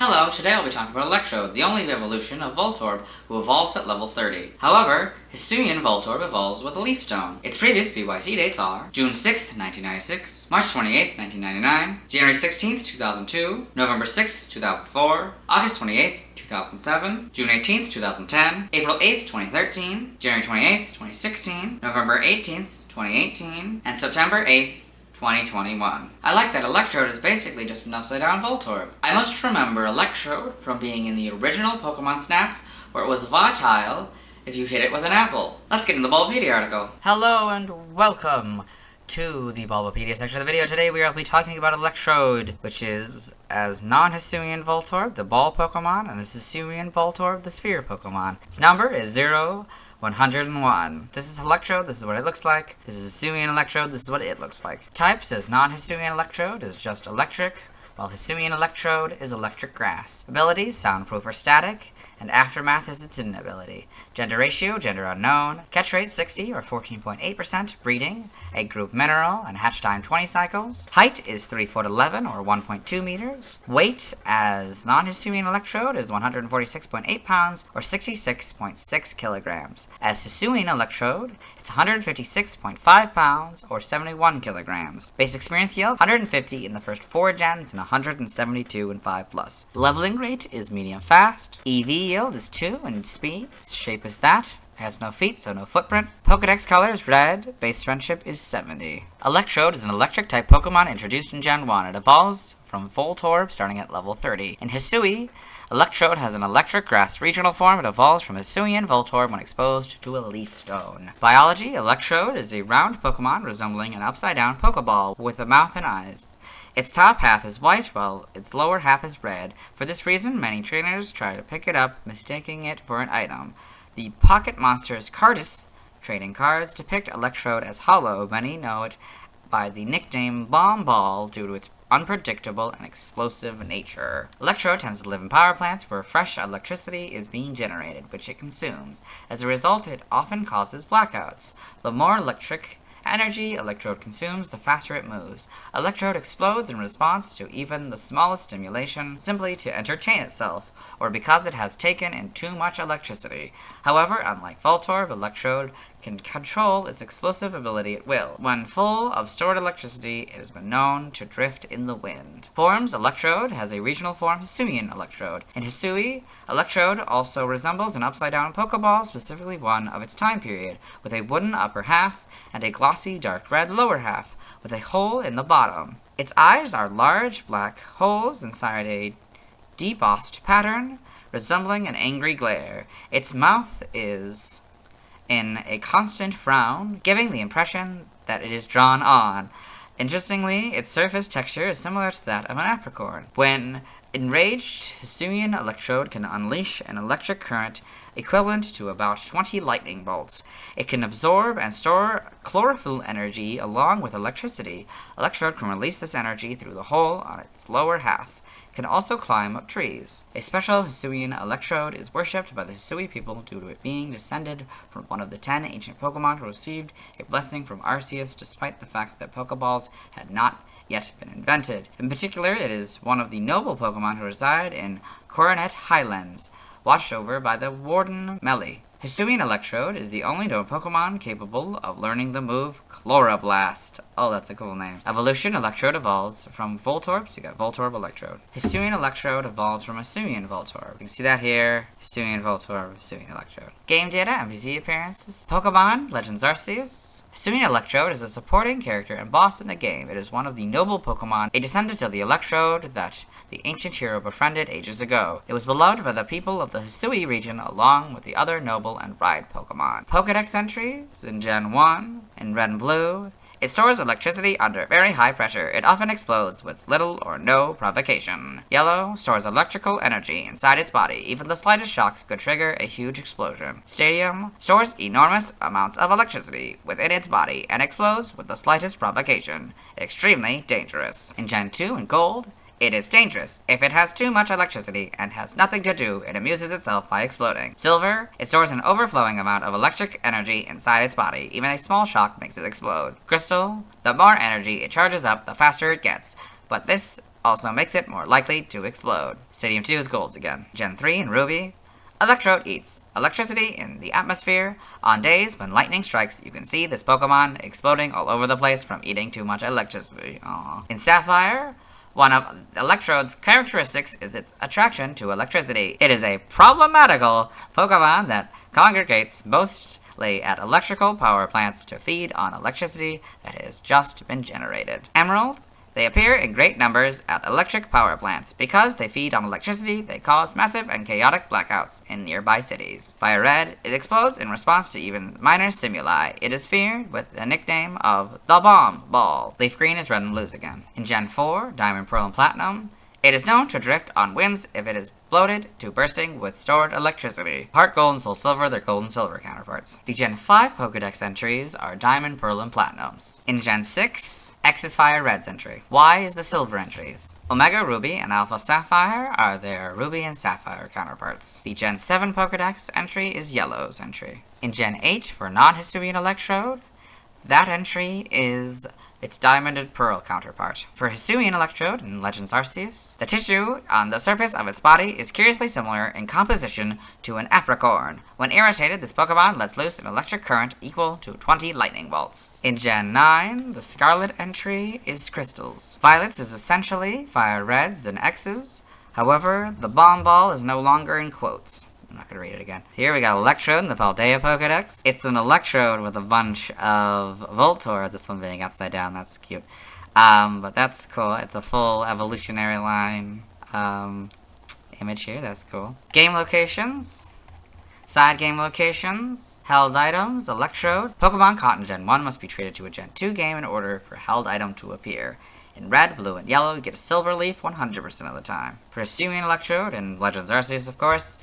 Hello, today I'll be talking about Electrode, the only evolution of Voltorb who evolves at level 30. However, Hisuian Voltorb evolves with a Leaf Stone. Its previous BYC dates are June 6th, 1996, March 28th, 1999, January 16th, 2002, November 6th, 2004, August 28th, 2007, June 18th, 2010, April 8th, 2013, January 28th, 2016, November 18th, 2018, and September 8th, 2021. I like that Electrode is basically just an upside-down Voltorb. I must remember Electrode from being in the original Pokemon Snap, where it was volatile if you hit it with an apple. Let's get into the Bulbapedia article. Hello and welcome to the Bulbapedia section of the video. Today we will be talking about Electrode, which is as non-Hisuian Voltorb, the ball Pokemon, and as Hisuian Voltorb, the sphere Pokemon. Its number is 101. This is Electrode, this is what it looks like. This is Hisuian Electrode, this is what it looks like. Types as non-Hisuian Electrode is just electric, while Hisuian Electrode is electric grass. Abilities, soundproof or static, and Aftermath is its hidden ability. Gender ratio, gender unknown. Catch rate 60 or 14.8%, breeding, egg group mineral, and hatch time 20 cycles. Height is 3 foot 11 or 1.2 meters. Weight as non-Hisuian Electrode is 146.8 pounds or 66.6 kilograms. As Hisuian Electrode, it's 156.5 pounds or 71 kilograms. Base experience yield, 150 in the first 4 gens and 172 in 5+. Leveling rate is medium fast. EV yield is 2 and speed. Shape is that. Has no feet, so no footprint. Pokedex color is red. Base friendship is 70. Electrode is an electric-type Pokemon introduced in Gen 1. It evolves from Voltorb starting at level 30. In Hisui, Electrode has an electric grass regional form. It evolves from Hisuian Voltorb when exposed to a Leaf Stone. Biology, Electrode is a round Pokemon resembling an upside-down Pokeball with a mouth and eyes. Its top half is white, while its lower half is red. For this reason, many trainers try to pick it up, mistaking it for an item. The Pocket Monsters Cardis trading cards depict Electrode as hollow. Many know it by the nickname Bomb Ball due to its unpredictable and explosive nature. Electrode tends to live in power plants where fresh electricity is being generated, which it consumes. As a result, it often causes blackouts. The more electric energy Electrode consumes, the faster it moves. Electrode explodes in response to even the smallest stimulation, simply to entertain itself, or because it has taken in too much electricity. However, unlike Voltorb, Electrode can control its explosive ability at will. When full of stored electricity, it has been known to drift in the wind. Forms, Electrode has a regional form, Hisuian Electrode. In Hisui, Electrode also resembles an upside-down Pokeball, specifically one of its time period, with a wooden upper half and a glossy dark red lower half, with a hole in the bottom. Its eyes are large black holes inside a debossed pattern, resembling an angry glare. Its mouth is in a constant frown, giving the impression that it is drawn on. Interestingly, its surface texture is similar to that of an apricorn. When enraged, Hisuian Electrode can unleash an electric current equivalent to about 20 lightning bolts. It can absorb and store chlorophyll energy along with electricity. Electrode can release this energy through the hole on its lower half. It can also climb up trees. A special Hisuian Electrode is worshipped by the Hisui people due to it being descended from one of the 10 ancient Pokemon who received a blessing from Arceus despite the fact that Pokeballs had not yet been invented. In particular, it is one of the noble Pokemon who reside in Coronet Highlands, watched over by the Warden Melly. Hisuian Electrode is the only known Pokemon capable of learning the move Chloroblast. Oh, that's a cool name. Evolution, Electrode evolves from Voltorb, so you got Voltorb Electrode. Hisuian Electrode evolves from Hisuian Voltorb. You can see that here. Hisuian Voltorb, Hisuian Electrode. Game data, NPC appearances. Pokemon, Legends Arceus. Hisuian Electrode is a supporting character and boss in the game. It is one of the noble Pokemon, a descendant of the Electrode that the ancient hero befriended ages ago. It was beloved by the people of the Hisui region along with the other noble and ride Pokemon. Pokedex entries in Gen 1, in red and blue. It stores electricity under very high pressure. It often explodes with little or no provocation. Yellow stores electrical energy inside its body. Even the slightest shock could trigger a huge explosion. Stadium stores enormous amounts of electricity within its body and explodes with the slightest provocation. Extremely dangerous. In Gen 2 in gold, It is dangerous. If it has too much electricity and has nothing to do, it amuses itself by exploding. Silver, it stores an overflowing amount of electric energy inside its body. Even a small shock makes it explode. Crystal, the more energy it charges up, the faster it gets. But this also makes it more likely to explode. Stadium 2 is Golds again. Gen 3 in Ruby. Electrode eats electricity in the atmosphere. On days when lightning strikes, you can see this Pokemon exploding all over the place from eating too much electricity. Aww. In Sapphire, one of Electrode's characteristics is its attraction to electricity. It is a problematical Pokemon that congregates mostly at electrical power plants to feed on electricity that has just been generated. Emerald, they appear in great numbers at electric power plants. Because they feed on electricity, they cause massive and chaotic blackouts in nearby cities. Fire Red, it explodes in response to even minor stimuli. It is feared with the nickname of the Bomb Ball. Leaf Green is Red and Blues again. In Gen 4, Diamond, Pearl, and Platinum, it is known to drift on winds if it is bloated to bursting with stored electricity. Heart Gold and Soul Silver, their Gold and Silver counterparts. The Gen 5 Pokedex entries are Diamond, Pearl, and Platinums. In Gen 6, X is Fire Red's entry. Y is the Silver entries. Omega Ruby and Alpha Sapphire are their Ruby and Sapphire counterparts. The Gen 7 Pokedex entry is Yellow's entry. In Gen 8, for non-Hisuian Electrode, that entry is its Diamond and Pearl counterpart. For Hisuian Electrode in Legends Arceus, the tissue on the surface of its body is curiously similar in composition to an apricorn. When irritated, this Pokemon lets loose an electric current equal to 20 lightning bolts. In Gen 9, the Scarlet entry is Crystals. Violets is essentially Fire Reds and X's. However, the Bomb Ball is no longer in quotes. I'm not going to read it again. Here we got Electrode in the Paldea Pokedex. It's an Electrode with a bunch of Voltorb, this one being upside down. That's cute. But that's cool. It's a full evolutionary line image here. That's cool. Game locations. Side game locations. Held items. Electrode. Pokemon caught in Gen 1 must be traded to a Gen 2 game in order for held item to appear. In red, blue, and yellow, you get a silver leaf 100% of the time. For Hisuian Electrode, in Legends Arceus, of course,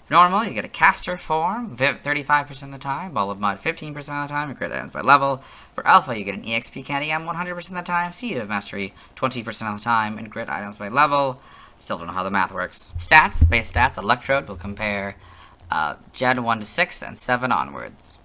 normal, you get a caster form 35% of the time, Ball of Mud 15% of the time, and grid items by level. For Alpha, you get an EXP Candy M 100% of the time, Seed of Mastery 20% of the time, and grid items by level. Still don't know how the math works. Stats, base stats, Electrode will compare Gen 1 to 6 and 7 onwards.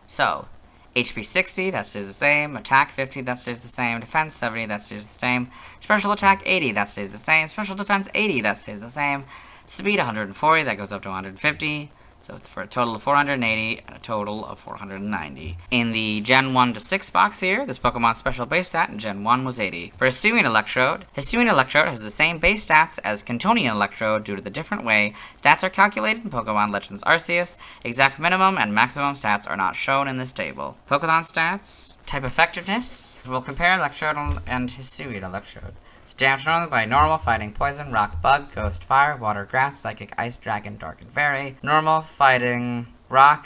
So, HP 60, that stays the same. Attack 50, that stays the same. Defense 70, that stays the same. Special attack 80, that stays the same. Special defense 80, that stays the same. Speed 140, that goes up to 150. So it's for a total of 480 and a total of 490. In the Gen 1 to 6 box here, this Pokemon's special base stat in Gen 1 was 80. For Hisuian Electrode has the same base stats as Cantonian Electrode due to the different way stats are calculated in Pokemon Legends Arceus. Exact minimum and maximum stats are not shown in this table. Pokemon stats, type effectiveness. We'll compare Electrode and Hisuian Electrode. It's damaged normally by normal, fighting poison, rock, bug, ghost, fire, water, grass, psychic, ice, dragon, dark, and fairy. Normal, fighting, rock,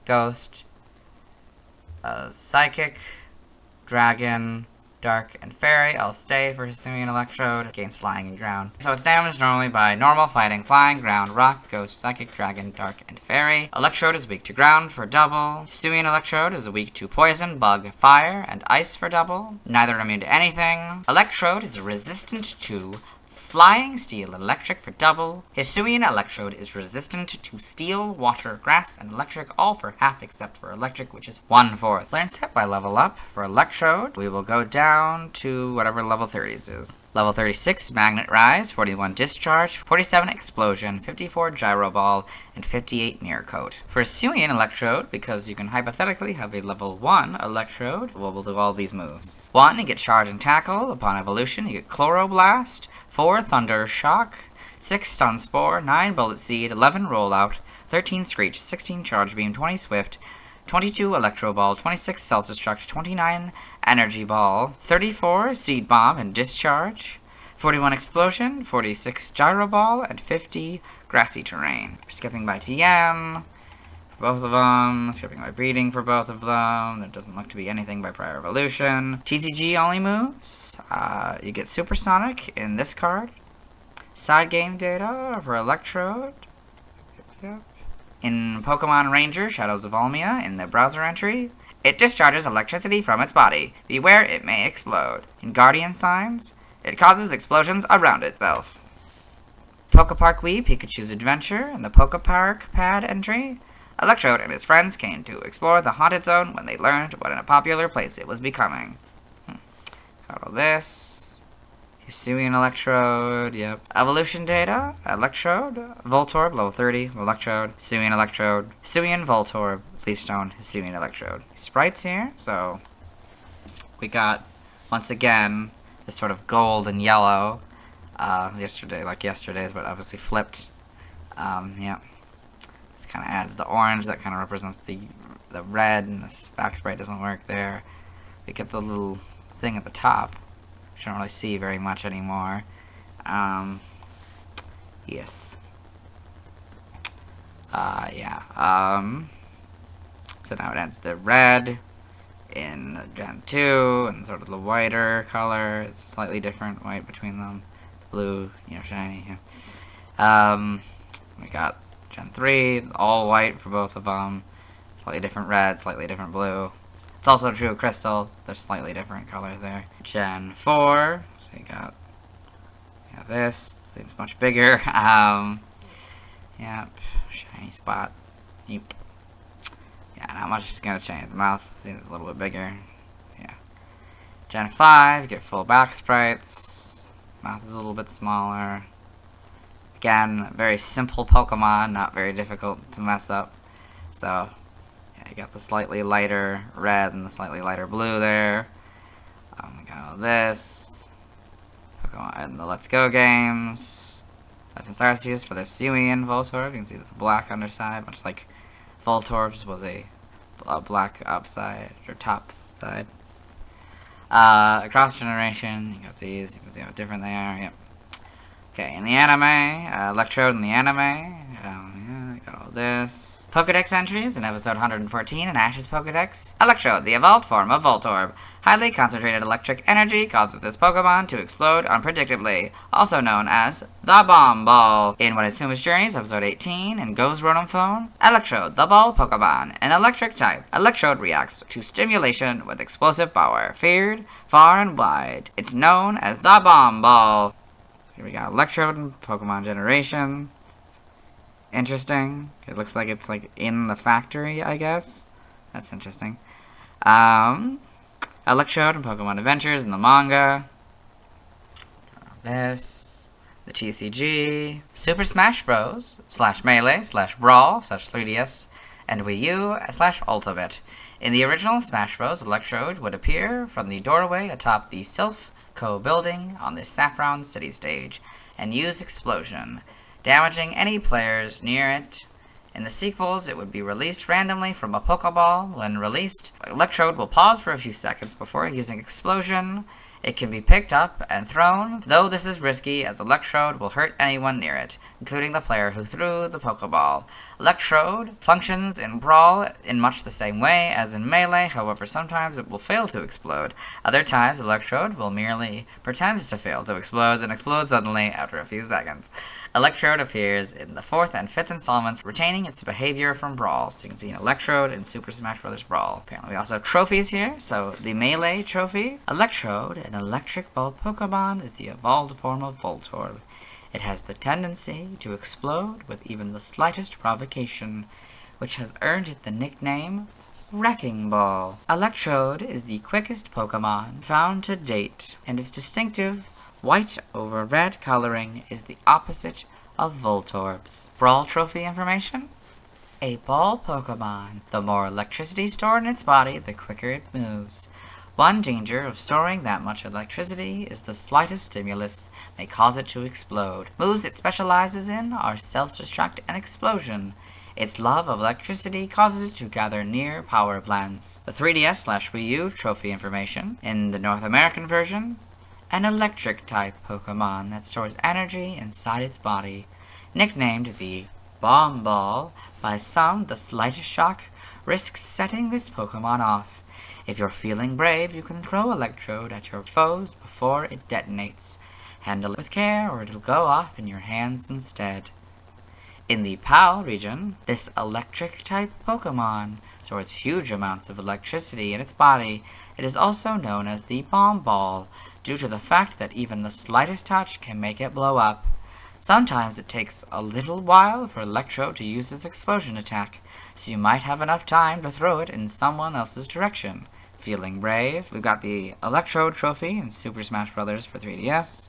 ghost, psychic, dragon, dark, and fairy. I'll stay for Hisuian Electrode. Gains flying and ground. So it's damaged normally by normal, fighting, flying, ground, rock, ghost, psychic, dragon, dark, and fairy. Electrode is weak to ground for double. Hisuian Electrode is weak to poison, bug, fire, and ice for double. Neither are immune to anything. Electrode is resistant to flying, steel, and electric for double. Hisuian Electrode is resistant to steel, water, grass, and electric, all for half except for electric, which is 1/4. Learn step by level up. For Electrode, we will go down to whatever level 30s is. Level 36, Magnet Rise, 41 Discharge, 47 Explosion, 54 Gyro Ball, and 58 Mirror Coat. For Hisuian Electrode, because you can hypothetically have a level 1 Electrode, we'll do all these moves. 1, you get Charge and Tackle. Upon evolution, you get Chloroblast. 4, Thunder Shock. 6, Stun Spore. 9, Bullet Seed. 11, Rollout. 13, Screech. 16, Charge Beam. 20, Swift. 22, Electro Ball. 26, Self-Destruct. 29, Energy Ball. 34, Seed Bomb and Discharge. 41, Explosion. 46, Gyro Ball. And 50, Grassy Terrain. Skipping by TM for both of them. Skipping by Breeding for both of them. There doesn't look to be anything by Prior Evolution. TCG only moves. You get Supersonic in this card. Side game data for Electrode. Yep. In Pokemon Ranger, Shadows of Olmia, in the browser entry, it discharges electricity from its body. Beware, it may explode. In Guardian Signs, it causes explosions around itself. Pokepark Wii, Pikachu's Adventure, in the Pokepark pad entry, Electrode and his friends came to explore the Haunted Zone when they learned what a popular place it was becoming. Got all this. Hisuian Electrode, yep. Evolution data, Electrode, Voltorb, level 30, Electrode, Hisuian Electrode, Hisuian Voltorb, Leafstone, Hisuian Electrode. Sprites here, so we got, once again, this sort of gold and yellow, yesterday's, but obviously flipped. Yeah. This kind of adds the orange, that kind of represents the red, and this back sprite doesn't work there. We get the little thing at the top, which I don't really see very much anymore. Yes. Yeah. So now it adds the red in Gen 2, and sort of the whiter color. It's slightly different white between them. The blue, shiny, yeah. We got Gen 3, all white for both of them. Slightly different red, slightly different blue. It's also true of Crystal. There's slightly different colors there. Gen 4, so you got this. Seems much bigger. Yep. Shiny spot. Yep. Yeah, not much is going to change. The mouth seems a little bit bigger. Yeah. Gen 5, get full back sprites. Mouth is a little bit smaller. Again, very simple Pokemon, not very difficult to mess up. So, yeah, you got the slightly lighter red and the slightly lighter blue there. We got all this. Pokemon in the Let's Go games. Legends Arceus for their Hisuian Voltorb. You can see the black underside, much like Voltorb's was a black upside, or top side. Across generation, you got these. You can see how different they are. Yep. Okay, in the anime, Electrode in the anime, yeah, I got all this. Pokedex entries in episode 114 in Ash's Pokedex. Electrode, the evolved form of Voltorb. Highly concentrated electric energy causes this Pokemon to explode unpredictably, also known as the Bomb Ball. In What Is Suma's Journeys, episode 18, in Go's Rotom Phone, Electrode, the Ball Pokemon, an electric type. Electrode reacts to stimulation with explosive power, feared far and wide. It's known as the Bomb Ball. Here we got Electrode and Pokemon Generation. It's interesting. It looks like it's like in the factory, I guess. That's interesting. Electrode and Pokemon Adventures in the manga. This. The TCG. Super Smash Bros. /Melee /Brawl /3DS and Wii U /Ultimate. In the original Smash Bros., Electrode would appear from the doorway atop the Sylph building on the Saffron City stage and use explosion, damaging any players near it. In the sequels, it would be released randomly from a Pokeball. When released, Electrode will pause for a few seconds before using explosion. It can be picked up and thrown, though this is risky as Electrode will hurt anyone near it, including the player who threw the Pokeball. Electrode functions in Brawl in much the same way as in Melee, however sometimes it will fail to explode. Other times Electrode will merely pretend to fail to explode, then explode suddenly after a few seconds. Electrode appears in the 4th and 5th installments, retaining its behavior from Brawl, so you can see an Electrode in Super Smash Bros. Brawl. Apparently we also have trophies here, so the Melee trophy. Electrode, an electric ball Pokemon, is the evolved form of Voltorb. It has the tendency to explode with even the slightest provocation, which has earned it the nickname Wrecking Ball. Electrode is the quickest Pokemon found to date, and its distinctive white over red coloring is the opposite of Voltorb's. Brawl trophy information? A ball Pokemon. The more electricity stored in its body, the quicker it moves. One danger of storing that much electricity is the slightest stimulus may cause it to explode. Moves it specializes in are self-destruct and explosion. Its love of electricity causes it to gather near power plants. The 3DS/Wii U trophy information. In the North American version, an electric-type Pokemon that stores energy inside its body. Nicknamed the Bomb Ball, by some, the slightest shock risks setting this Pokemon off. If you're feeling brave, you can throw Electrode at your foes before it detonates. Handle it with care, or it'll go off in your hands instead. In the PAL region, this electric-type Pokemon stores huge amounts of electricity in its body. It is also known as the Bomb Ball, due to the fact that even the slightest touch can make it blow up. Sometimes it takes a little while for Electrode to use its explosion attack, so you might have enough time to throw it in someone else's direction. Feeling brave? We've got the Electrode trophy in Super Smash Bros. For 3DS.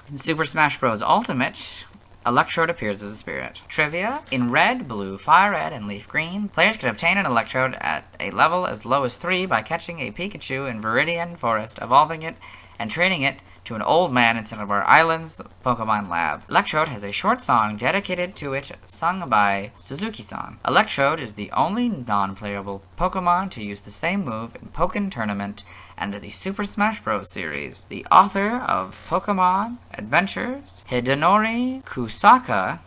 In Super Smash Bros. Ultimate, Electrode appears as a spirit. Trivia: in Red, Blue, Fire Red, and Leaf Green, players can obtain an Electrode at a level as low as 3 by catching a Pikachu in Viridian Forest, evolving it, and training it to an old man in Cinnabar Island's Pokemon Lab. Electrode has a short song dedicated to it, sung by Suzuki-san. Electrode is the only non-playable Pokemon to use the same move in Pokken Tournament and the Super Smash Bros. Series. The author of Pokemon Adventures, Hidenori Kusaka,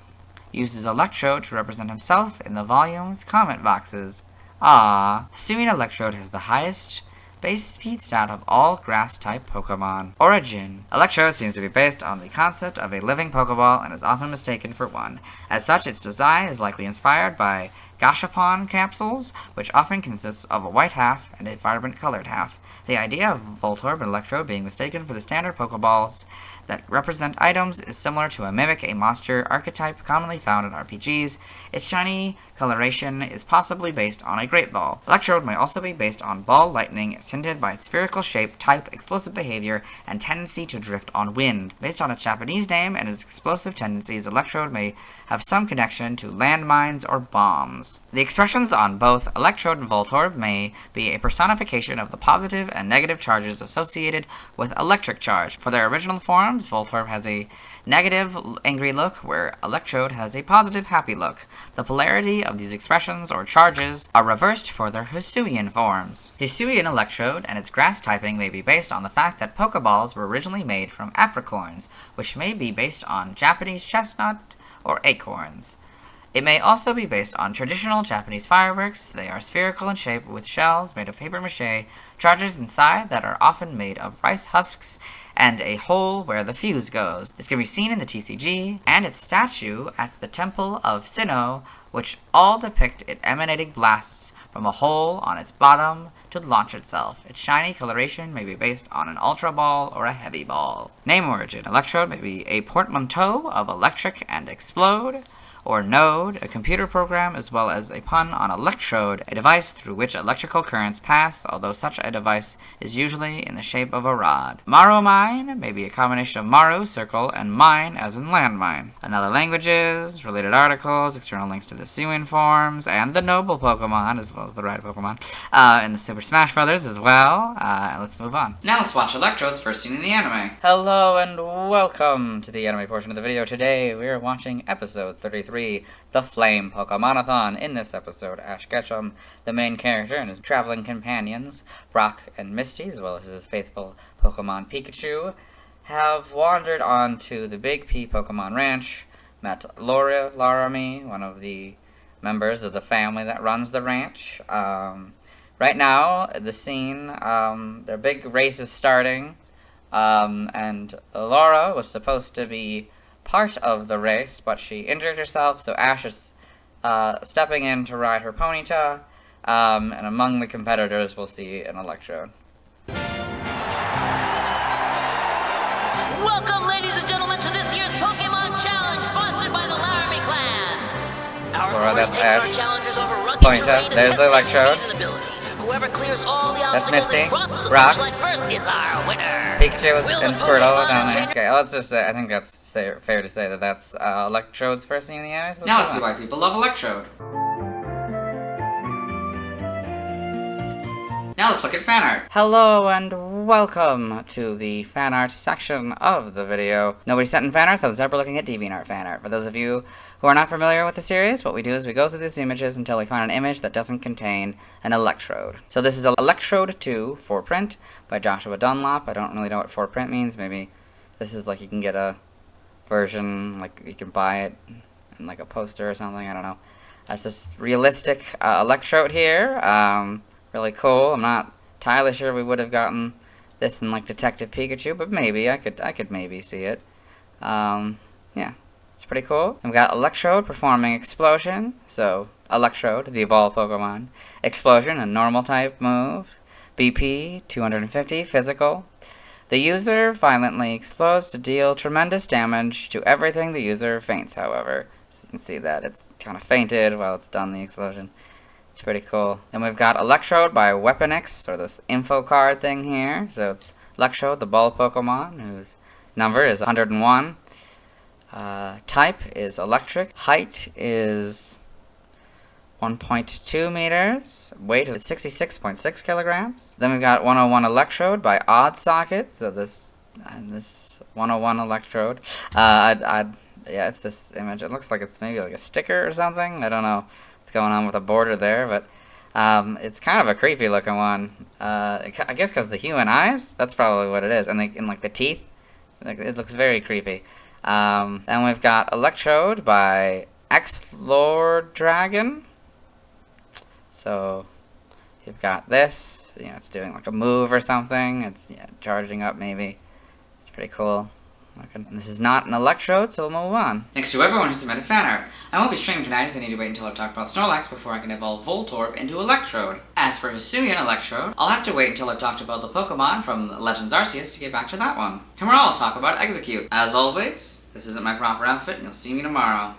uses Electrode to represent himself in the volume's comment boxes. Hisuian Electrode has the highest base speed stat of all grass-type Pokemon. Origin: Electrode seems to be based on the concept of a living Pokeball and is often mistaken for one. As such, its design is likely inspired by Gashapon capsules, which often consists of a white half and a vibrant colored half. The idea of Voltorb and Electrode being mistaken for the standard Pokeballs that represent items is similar to a mimic a monster archetype commonly found in RPGs. Its shiny coloration is possibly based on a Great Ball. Electrode may also be based on Ball Lightning, scented by its spherical shape, type, explosive behavior, and tendency to drift on wind. Based on its Japanese name and its explosive tendencies, Electrode may have some connection to landmines or bombs. The expressions on both Electrode and Voltorb may be a personification of the positive and negative charges associated with electric charge. For their original forms, Voltorb has a negative, angry look, where Electrode has a positive, happy look. The polarity of these expressions or charges are reversed for their Hisuian forms. Hisuian Electrode and its grass typing may be based on the fact that Pokeballs were originally made from apricorns, which may be based on Japanese chestnut or acorns. It may also be based on traditional Japanese fireworks. They are spherical in shape with shells made of papier-mâché, charges inside that are often made of rice husks, and a hole where the fuse goes. This can be seen in the TCG and its statue at the Temple of Sinnoh, which all depict it emanating blasts from a hole on its bottom to launch itself. Its shiny coloration may be based on an Ultra Ball or a Heavy Ball. Name origin: Electrode may be a portmanteau of electric and explode, or node, a computer program, as well as a pun on electrode, a device through which electrical currents pass, although such a device is usually in the shape of a rod. Maru mine may be a combination of Maru, circle, and mine, as in landmine. Another languages, related articles, external links to the Hisuian forms, and the noble Pokemon, as well as the ride Pokemon, and the Super Smash Brothers as well. Let's move on. Now let's watch Electrode's first scene in the anime. Hello and welcome to the anime portion of the video. Today we are watching episode 33. The Flame Pokemonathon. In this episode, Ash Ketchum, the main character, and his traveling companions, Brock and Misty, as well as his faithful Pokemon Pikachu, have wandered on to the Big P Pokemon Ranch, met Laramie, one of the members of the family that runs the ranch. Right now, the scene, their big race is starting, and Laura was supposed to be part of the race, but she injured herself, so Ash is stepping in to ride her Ponyta, and among the competitors we'll see an Electrode. Welcome, ladies and gentlemen, to this year's Pokemon Challenge, sponsored by the Laramie Clan. Laura, that's Ash. Ponyta, there's the Electrode. Whoever clears all the That's obstacles Misty. and crosses the Brock. finish line first is our winner. Pikachu Will the and Squirtle Pokemon down there. trainer- Okay, let's just say, I think that's fair to say that that's Electrode's first scene in the anime. So Now let's see why people love Electrode. Now let's look at fan art. Hello and welcome to the fan art section of the video. Nobody sent in fan art, so I was ever looking at DeviantArt fan art. For those of you who are not familiar with the series, what we do is we go through these images until we find an image that doesn't contain an Electrode. So this is Electrode 2 for print by Joshua Dunlop. I don't really know what for print means. Maybe this is like you can get a version, like you can buy it in like a poster or something. I don't know. That's just realistic Electrode here. Really cool. I'm not entirely sure we would have gotten this in like Detective Pikachu, but maybe I could maybe see it. Yeah, it's pretty cool. And we got Electrode performing Explosion. So Electrode, the evolved Pokemon. Explosion, a normal type move. BP 250 physical. The user violently explodes to deal tremendous damage to everything the user faints. However, so you can see that it's kind of fainted while it's done the explosion. It's pretty cool. Then we've got Electrode by Weaponix, or this info card thing here. So it's Electrode, the ball Pokemon, who's Number is 101. Type is electric. Height is 1.2 meters. Weight is 66.6 kilograms. Then we've got 101 Electrode by Odd Socket. So this 101 Electrode. Yeah, it's this image. It looks like it's maybe like a sticker or something. I don't know what's going on with the border there, but it's kind of a creepy looking one. I guess because the human eyes. That's probably what it is. And like the teeth. It looks very creepy. And we've got Electrode by X-Lord Dragon. So you've got this. It's doing like a move or something. It's charging up maybe. It's pretty cool. And this is not an Electrode, so we'll move on. Thanks to everyone who submitted fan art. I won't be streaming tonight as I need to wait until I've talked about Snorlax before I can evolve Voltorb into Electrode. As for Hisuian Electrode, I'll have to wait until I've talked about the Pokemon from Legends Arceus to get back to that one. Tomorrow I'll talk about Execute. As always, this isn't my proper outfit and you'll see me tomorrow.